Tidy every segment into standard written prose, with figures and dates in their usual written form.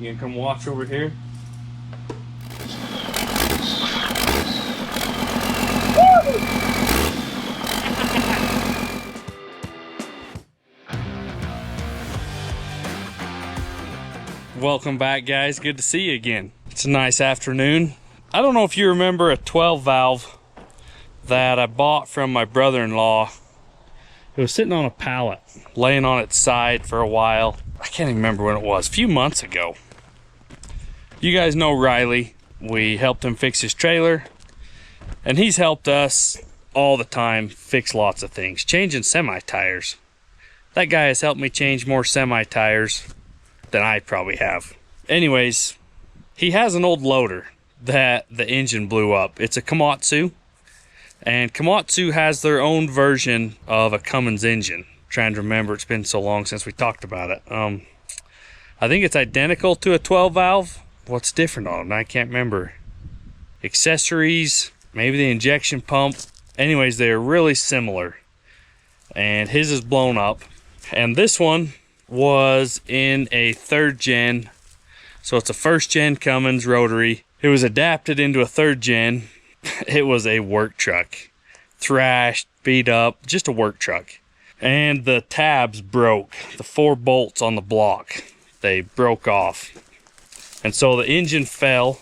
You gonna come watch over here? Welcome back, guys. Good to see you again. It's a nice afternoon. I don't know if you remember a 12 valve that I bought from my brother-in-law. It was sitting on a pallet, laying on its side for a while. I can't even remember when it was, a few months ago. You guys know Riley. We helped him fix his trailer, and he's helped us all the time fix lots of things, changing semi-tires. That guy has helped me change more semi-tires than I probably have. Anyways, he has an old loader that the engine blew up. It's a Komatsu, and Komatsu has their own version of a Cummins engine. Trying to remember, it's been so long since we talked about it. I think it's identical to a 12 valve. What's different on it? I can't remember. Accessories, maybe the injection pump. Anyways, they're really similar. And his is blown up. And this one was in a 3rd gen. So it's a 1st gen Cummins rotary. It was adapted into a 3rd gen. It was a work truck. Thrashed, beat up, just a work truck. And the tabs broke. The 4 bolts on the block, they broke off. And so the engine fell,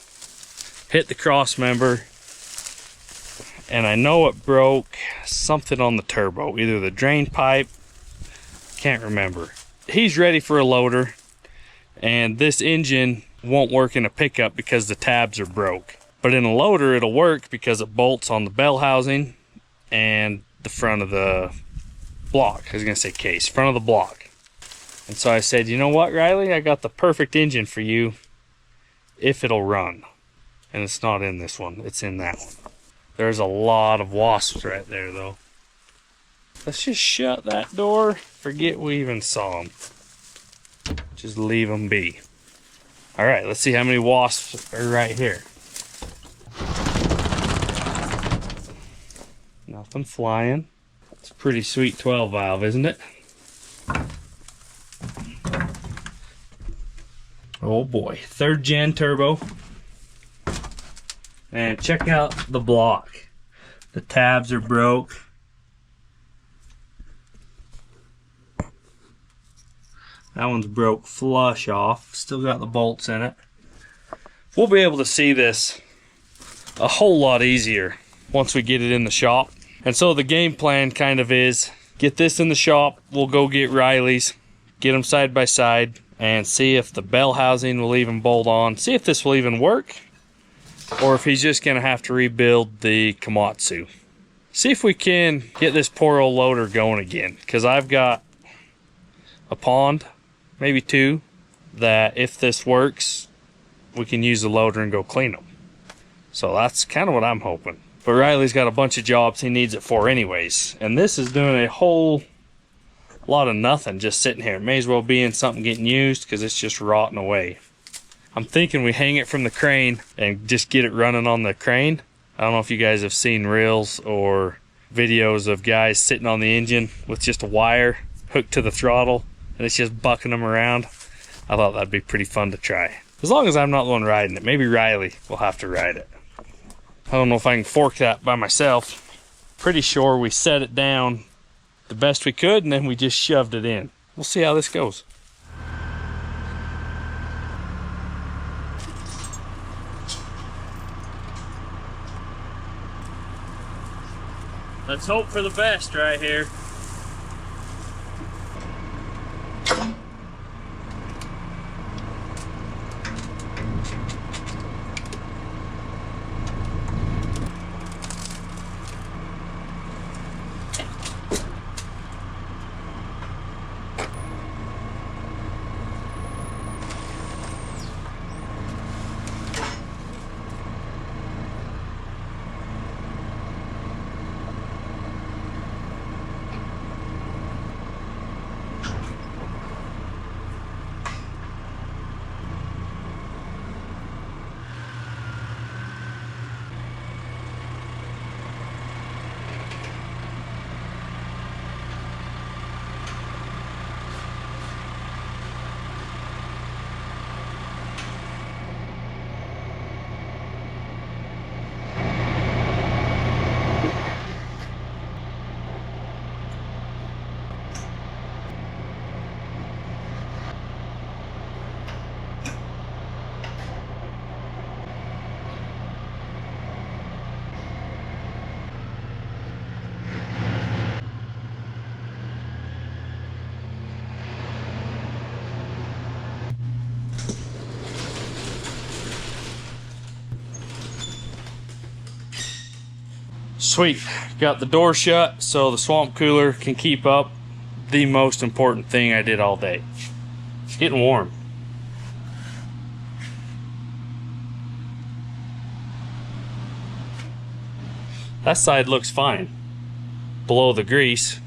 hit the cross member, and I know it broke something on the turbo, either the drain pipe, can't remember. He's ready for a loader, and this engine won't work in a pickup because the tabs are broke. But in a loader, it'll work because it bolts on the bell housing and the front of the block. I was gonna say case, front of the block. And so I said, you know what, Riley? I got the perfect engine for you if it'll run. And it's not in this one, it's in that one. There's a lot of wasps right there, though. Let's just shut that door. Forget we even saw them. Just leave them be. All right, let's see how many wasps are right here. Nothing flying. It's a pretty sweet 12 valve, isn't it? Oh boy, 3rd gen turbo. And check out the block. The tabs are broke. That one's broke flush off. Still got the bolts in it. We'll be able to see this a whole lot easier once we get it in the shop. And so the game plan kind of is, get this in the shop, we'll go get Riley's, get them side by side, and see if the bell housing will even bolt on, see if this will even work, or if he's just gonna have to rebuild the Komatsu. See if we can get this poor old loader going again, because I've got a pond, maybe 2, that if this works, we can use the loader and go clean them. So that's kind of what I'm hoping. But Riley's got a bunch of jobs he needs it for anyways. And this is doing a whole lot of nothing just sitting here. It may as well be in something getting used because it's just rotting away. I'm thinking we hang it from the crane and just get it running on the crane. I don't know if you guys have seen reels or videos of guys sitting on the engine with just a wire hooked to the throttle and it's just bucking them around. I thought that'd be pretty fun to try. As long as I'm not the one riding it. Maybe Riley will have to ride it. I don't know if I can fork that by myself. Pretty sure we set it down the best we could and then we just shoved it in. We'll see how this goes. Let's hope for the best right here. Sweet, got the door shut so the swamp cooler can keep up. The most important thing I did all day. It's getting warm. That side looks fine below the grease.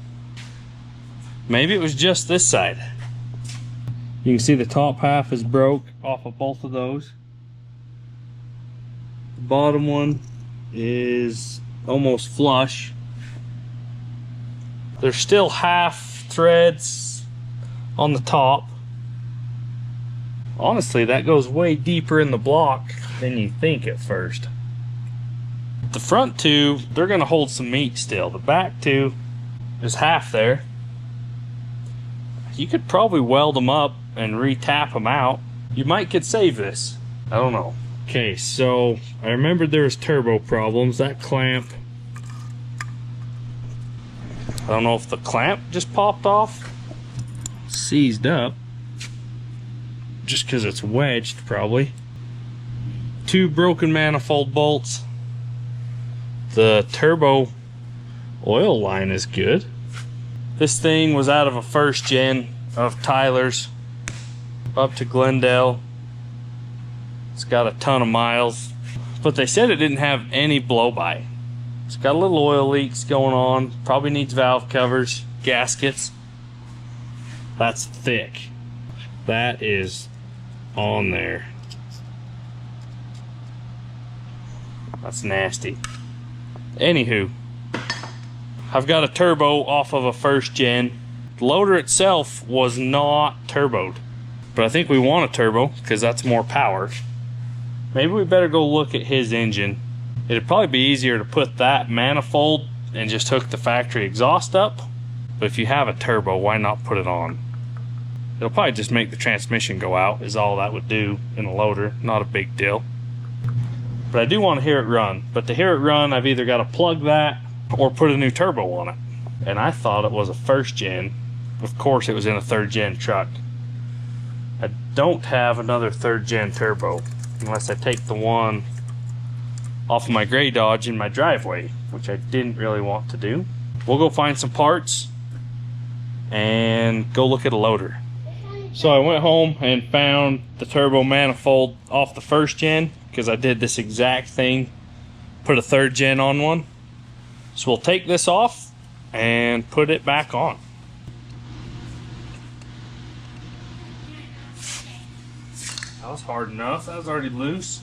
Maybe it was just this side. You can see the top half is broke off of both of those. The bottom one is almost flush. There's still half threads on the top. Honestly, that goes way deeper in the block than you think at first. The front two, they're gonna hold some meat still. The back two is half there. You could probably weld them up and re-tap them out. You might could save this. I don't know. Okay, so I remembered there was turbo problems. That clamp, I don't know if the clamp just popped off, seized up, just because it's wedged probably. 2 broken manifold bolts. The turbo oil line is good. This thing was out of a first gen of Tyler's up to Glendale. It's got a ton of miles, but they said it didn't have any blow-by. It's got a little oil leaks going on, probably needs valve covers, gaskets. That's thick. That is on there. That's nasty. Anywho, I've got a turbo off of a first gen. The loader itself was not turboed, but I think we want a turbo because that's more power. Maybe we better go look at his engine. It'd probably be easier to put that manifold and just hook the factory exhaust up, but if you have a turbo, why not put it on? It'll probably just make the transmission go out, is all that would do in a loader. Not a big deal. But I do want to hear it run. But to hear it run, I've either got to plug that or put a new turbo on it. And I thought it was a first gen. Of course it was in a third gen truck. I don't have another third gen turbo unless I take the one off of my gray Dodge in my driveway, which I didn't really want to do. We'll go find some parts and go look at a loader. So I went home and found the turbo manifold off the first gen, because I did this exact thing, put a third gen on one. So we'll take this off and put it back on. That was hard enough, that was already loose.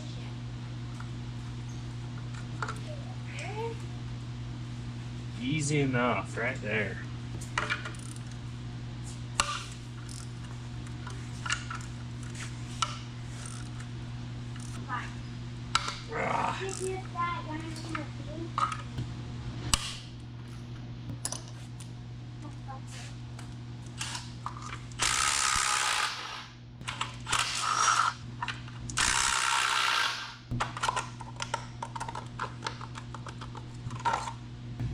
Easy enough, right there.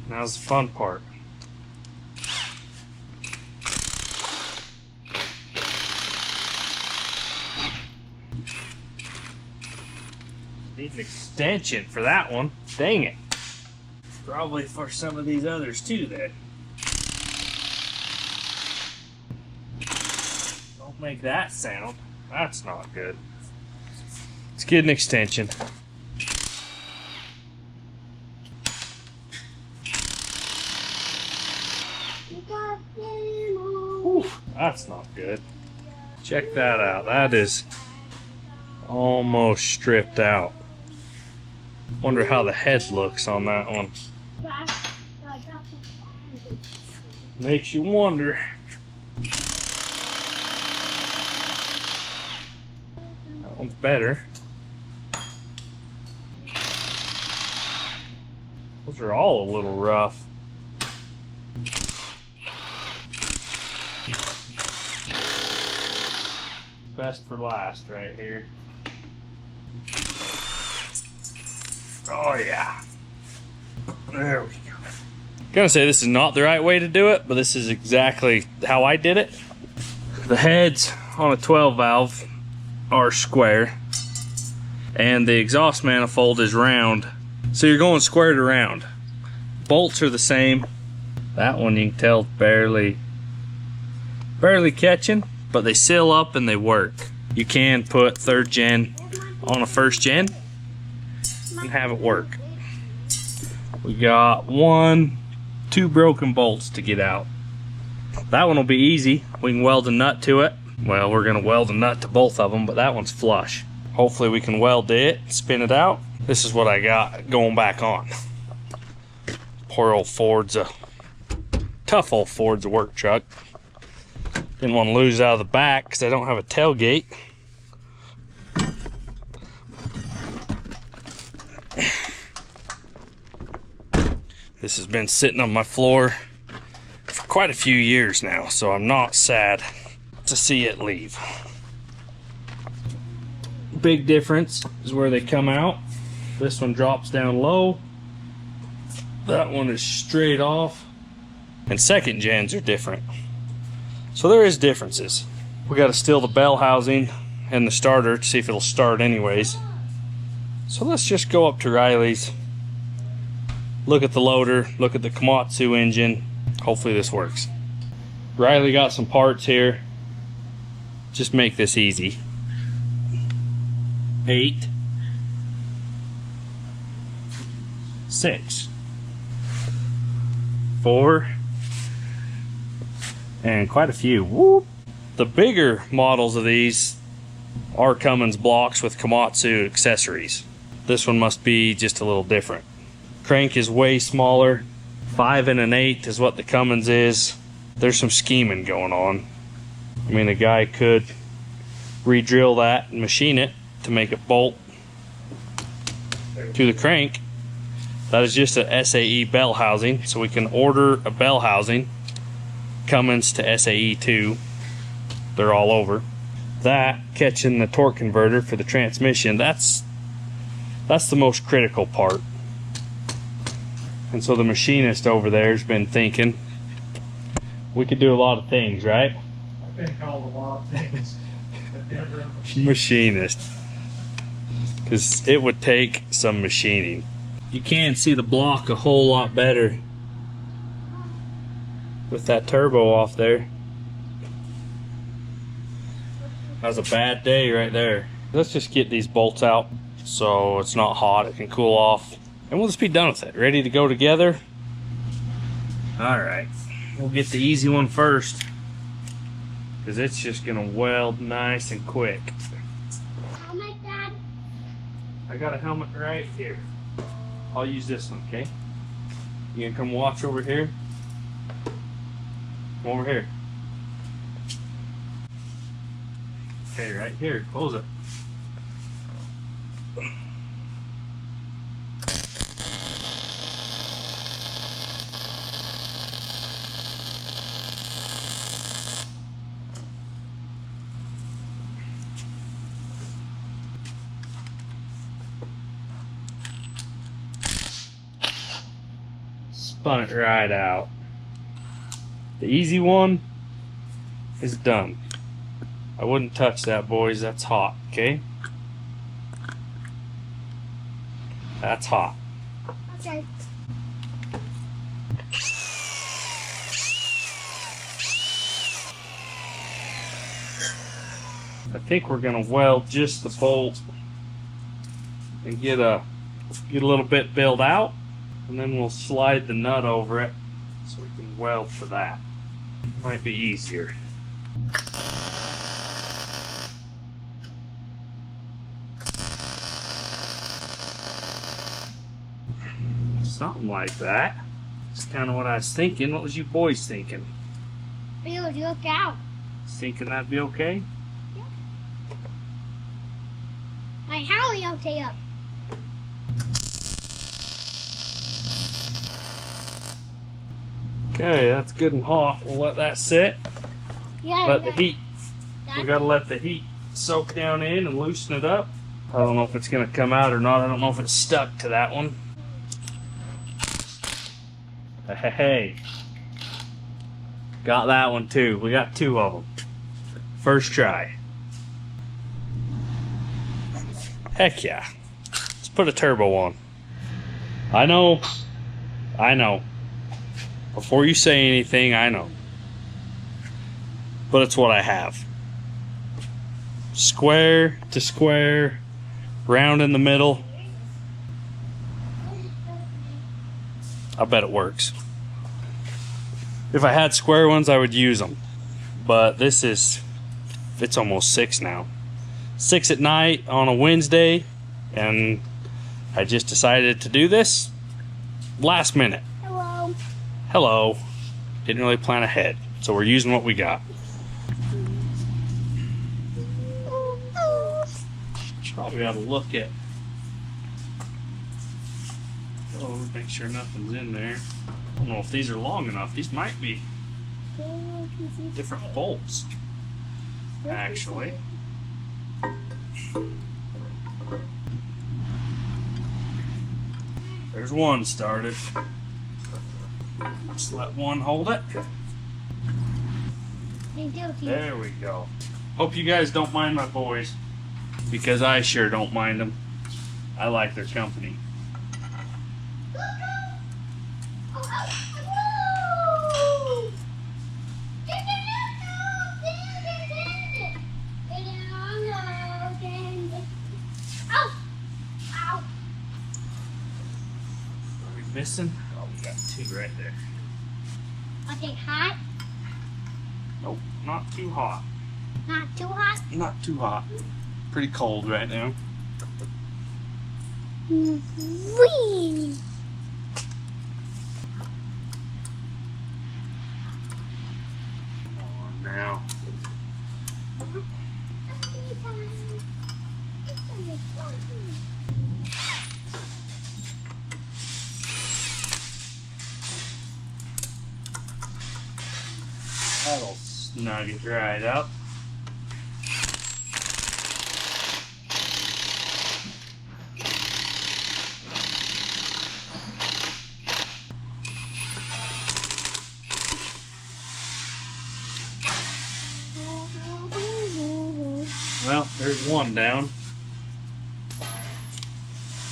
Now's the fun part. Need an extension for that one. Dang it. Probably for some of these others too then. Don't make that sound. That's not good. Let's get an extension. Oof, that's not good. Check that out. That is almost stripped out. Wonder how the head looks on that one. Makes you wonder. That one's better. Those are all a little rough. Best for last right here. Oh yeah. There we go. Gonna say this is not the right way to do it, but this is exactly how I did it. The heads on a 12 valve are square and the exhaust manifold is round. So you're going square to round. Bolts are the same. That one you can tell barely catching, but they seal up and they work. You can put 3rd gen on a 1st gen and have it work. We got 2 broken bolts to get out. That one will be easy. We can weld a nut to it. Well, we're gonna weld a nut to both of them, but that one's flush. Hopefully we can weld it, spin it out. This is what I got going back on. Poor old Ford's tough old Ford's a work truck. Didn't want to lose out of the back because I don't have a tailgate. This has been sitting on my floor for quite a few years now, so I'm not sad to see it leave. Big difference is where they come out. This one drops down low. That one is straight off. And 2nd gens are different. So there is differences. We got to steal the bell housing and the starter to see if it'll start anyways. So let's just go up to Riley's, look at the loader, look at the Komatsu engine. Hopefully this works. Riley got some parts here. Just make this easy. 8, 6, 4, and quite a few. Whoop. The bigger models of these are Cummins blocks with Komatsu accessories. This one must be just a little different. Crank is way smaller. 5 and an 1/8 is what the Cummins is. There's some scheming going on. I mean, a guy could re-drill that and machine it to make it bolt to the crank. That is just a SAE bell housing, so we can order a bell housing Cummins to SAE 2. They're all over. That catching the torque converter for the transmission, that's the most critical part. And so the machinist over there has been thinking we could do a lot of things, right? I've been called a lot of things. Machinist. Because it would take some machining. You can see the block a whole lot better with that turbo off there. That was a bad day right there. Let's just get these bolts out so it's not hot, it can cool off, and we'll just be done with it. Ready to go together? Alright, we'll get the easy one first because it's just gonna weld nice and quick. Helmet, Dad? I got a helmet right here. I'll use this one, okay? You gonna come watch over here? Come over here. Okay, right here. Close it. Spun it right out. The easy one is done. I wouldn't touch that, boys. That's hot, okay? That's hot. Okay. I think we're gonna weld just the bolt and get a little bit built out, and then we'll slide the nut over it so we can weld for that. Might be easier. Something like that. That's kind of what I was thinking. What was you boys thinking? Bill, look out. Thinking that'd be okay? My Howie will stay up. Okay, that's good and hot. We'll let that sit. Yeah. Let the heat. We gotta let the heat soak down in and loosen it up. I don't know if it's gonna come out or not. I don't know if it's stuck to that one. Hey, got that one too. We got two of them. First try. Heck yeah. Let's put a turbo on. I know I know. Before you say anything, I know. But it's what I have. Square to square, round in the middle. I bet it works. If I had square ones, I would use them. But this is, it's almost 6 now. 6 at night on a Wednesday, and I just decided to do this last minute. Hello. Hello. Didn't really plan ahead, so we're using what we got. Probably ought to look at. Oh, make sure nothing's in there. I don't know if these are long enough. These might be different bolts, actually. There's one started. Just let one hold it. There we go. Hope you guys don't mind my boys, because I sure don't mind them. I like their company. Are we missing? Oh, we got 2 right there. Okay, hot? Nope, not too hot. Not too hot? Not too hot. Pretty cold right now. Whee! Come on now. That'll snug it right up. Well, there's one down.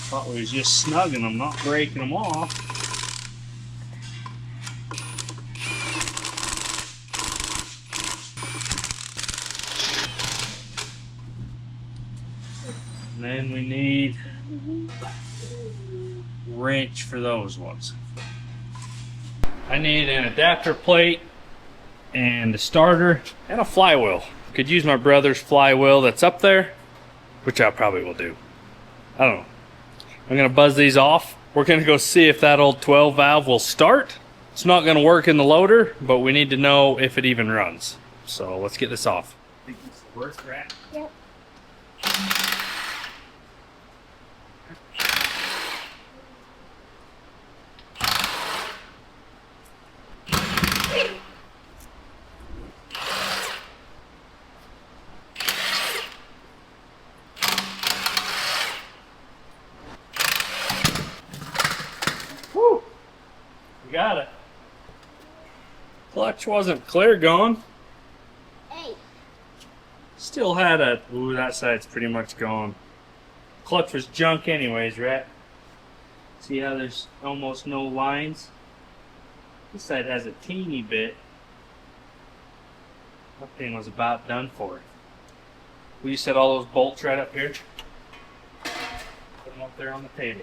Thought we was just snugging them, not breaking them off. And then we need a wrench for those ones. I need an adapter plate and a starter and a flywheel. Could use my brother's flywheel that's up there, which I probably will do. I don't know. I'm gonna buzz these off. We're gonna go see if that old 12 valve will start. It's not gonna work in the loader, but we need to know if it even runs. So let's get this off. Think it's the worst rat? Yep. Got it. Clutch wasn't clear gone. Hey. Still had a, ooh, that side's pretty much gone. Clutch was junk anyways, right? See how there's almost no lines? This side has a teeny bit. That thing was about done for. Will you set all those bolts right up here? Put them up there on the table.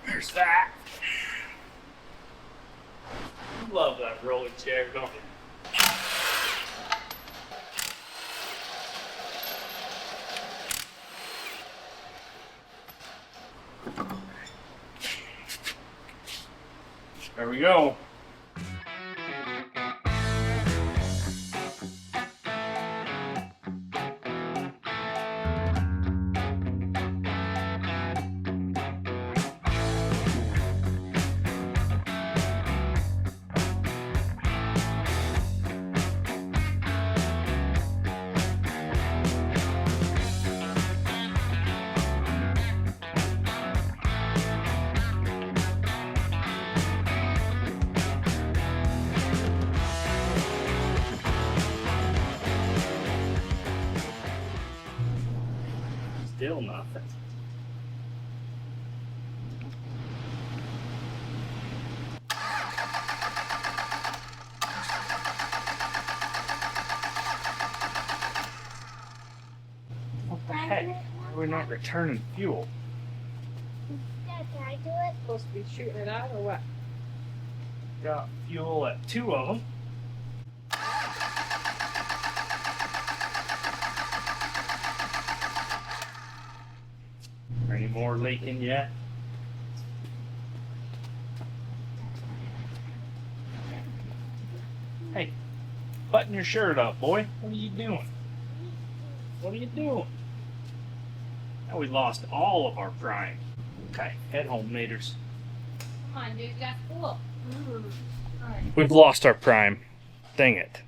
There's that. Love that rolling chair, don't you? There we go. Still nothing. heck? Why are we not returning fuel? Dad, can I do it? Supposed to be shooting it out or what? Got fuel at 2 of them. Any more leaking yet? Hey, button your shirt up, boy. What are you doing? What are you doing? Now we lost all of our prime. Okay, head home, maters. Come on, dude, that's cool. We've lost our prime. Dang it.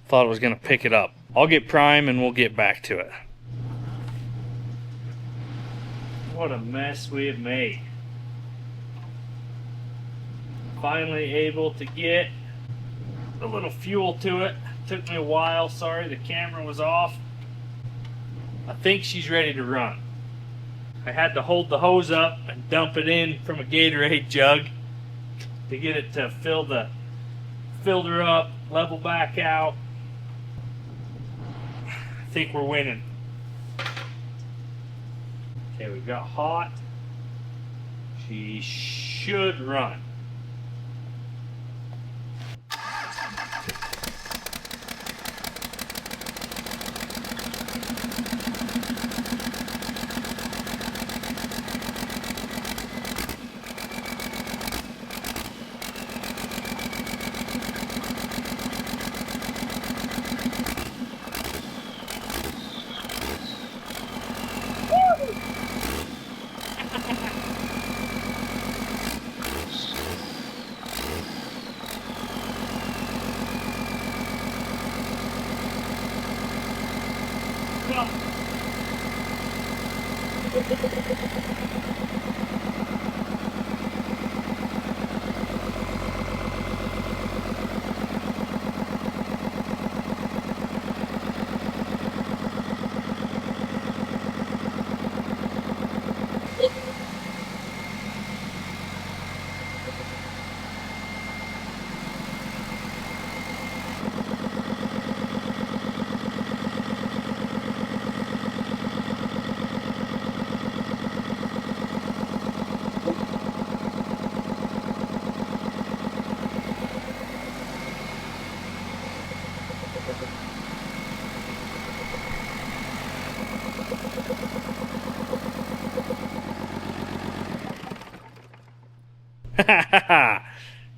Thought it was going to pick it up. I'll get prime and we'll get back to it. What a mess we have made. Finally able to get a little fuel to it. Took me a while. Sorry, the camera was off. I think she's ready to run. I had to hold the hose up and dump it in from a Gatorade jug to get it to fill the filter up, level back out. I think we're winning. Okay, we got hot. She should run.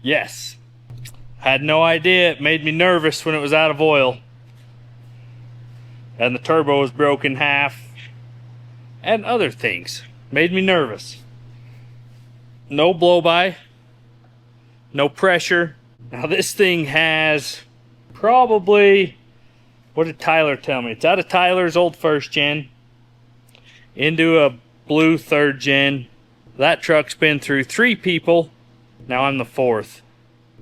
Yes. Had no idea. It made me nervous when it was out of oil. And the turbo was broken half. And other things. Made me nervous. No blow-by. No pressure. Now this thing has probably... What did Tyler tell me? It's out of Tyler's old first gen. Into a blue third gen. That truck's been through 3 people. Now I'm the 4th.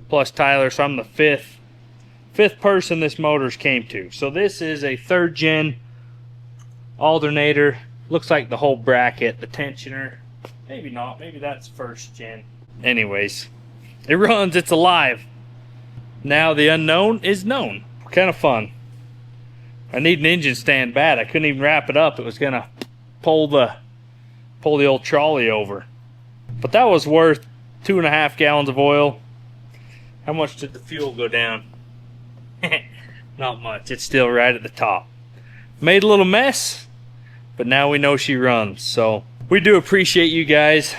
Plus Tyler, so I'm the 5th person this motor's came to. So this is a 3rd gen alternator. Looks like the whole bracket, the tensioner. Maybe not. Maybe that's 1st gen. Anyways, it runs. It's alive. Now the unknown is known. Kind of fun. I need an engine stand bad. I couldn't even wrap it up. It was gonna pull the old trolley over. But that was worth 2.5 gallons of oil. How much did the fuel go down? Not much. It's still right at the top. Made a little mess, but now we know she runs. So we do appreciate you guys.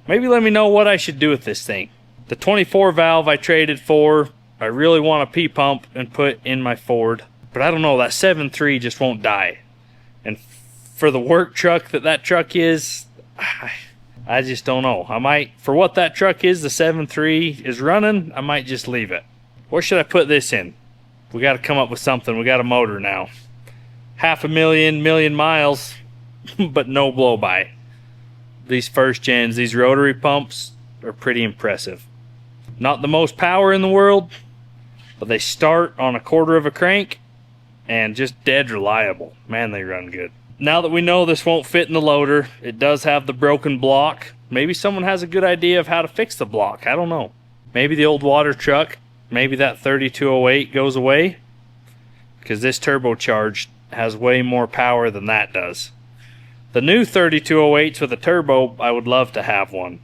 Maybe let me know what I should do with this thing. The 24 valve I traded for. I really want a P-pump and put in my Ford. But I don't know, that 7.3 just won't die. And for the work truck that truck is, I just don't know. I might, for what that truck is, the 7.3 is running, I might just leave it. Where should I put this in? We got to come up with something. We got a motor now. 500,000 miles, but no blow-by. These first gens, these rotary pumps are pretty impressive. Not the most power in the world, but they start on 1/4 of a crank and just dead reliable. Man, they run good. Now that we know this won't fit in the loader, it does have the broken block. Maybe someone has a good idea of how to fix the block. I don't know. Maybe the old water truck, maybe that 3208 goes away. Because this turbocharged has way more power than that does. The new 3208s with a turbo, I would love to have one.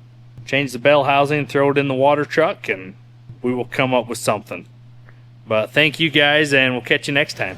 Change the bell housing, throw it in the water truck, and we will come up with something. But thank you guys, and we'll catch you next time.